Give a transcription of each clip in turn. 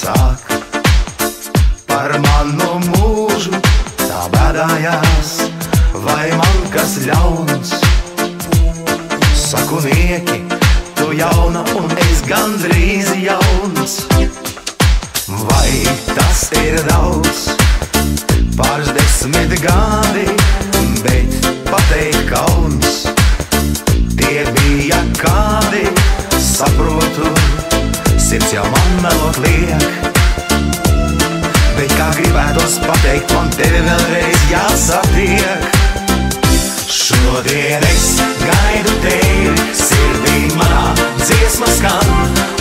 sāk par manu mūžu, tā bēdājās, vai man kas ļauns. Saku nieki, tu jauna un es gandrīz jauns. Vai tas ir daudz? Pāris 10 gadi, bet pateikt kauns. Tie bija kādi, saprotu, sirds jau man melot liek. Bet kā gribētos pateikt, man tevi vēlreiz jāsatiek. Šodien es gaidu tevi, sirdī manā dziesma skan,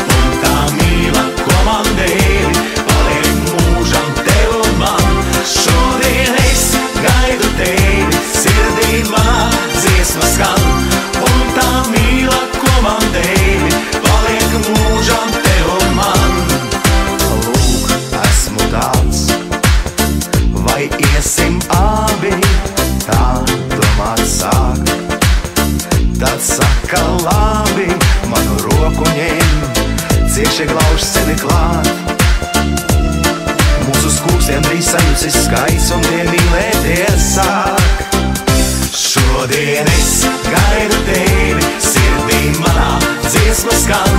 un tā mīla, ko man devi, paliek mūžam tev un man. Šodien es gaidu tevi, sirdī manā dziesma skan, un tā mīla, ko man devi, paliek mūžam tev un man. Lūk, esmu tāds, vai iesim abi, tā domāt sāk. Tad saka labi, manu roku ņem, cieši glauž sevi klāt. Mūsu skūpstiem drīz sajusis skaists un tie mīlēties sāk. Šodien es gaidu tevi, sirdī manā dziesma skan,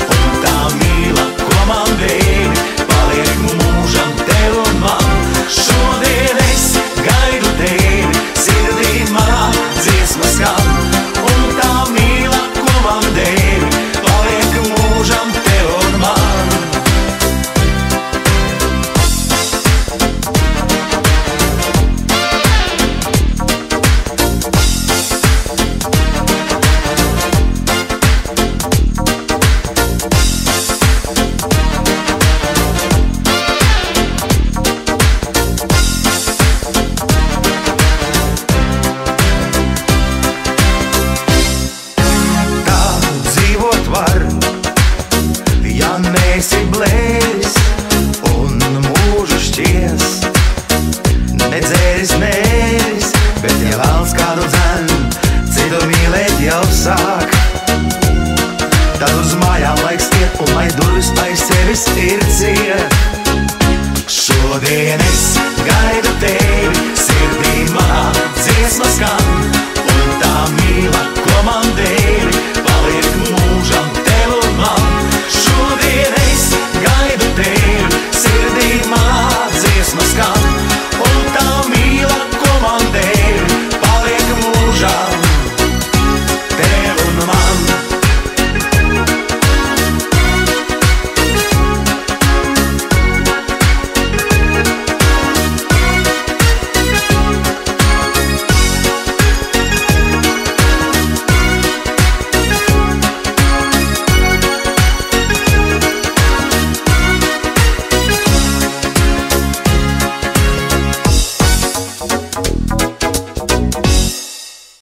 un tā mīla, ko man devi, paliek mūžam tev un man. Šodien es gaidu tevi, sirdī manā dziesma skan, un tā mīla, ko man devi, paliek mūžam tev un man. Esi blēris un mūžu šķies, nedzēris mēris, bet ja vēlns kādu dzen, citu mīlēt jau sāk. Tad uz mājām laiks iet un lai durvis aiz sevis ir ciet. Šodien es gaidu tevi, sirdī manā dziesma skan.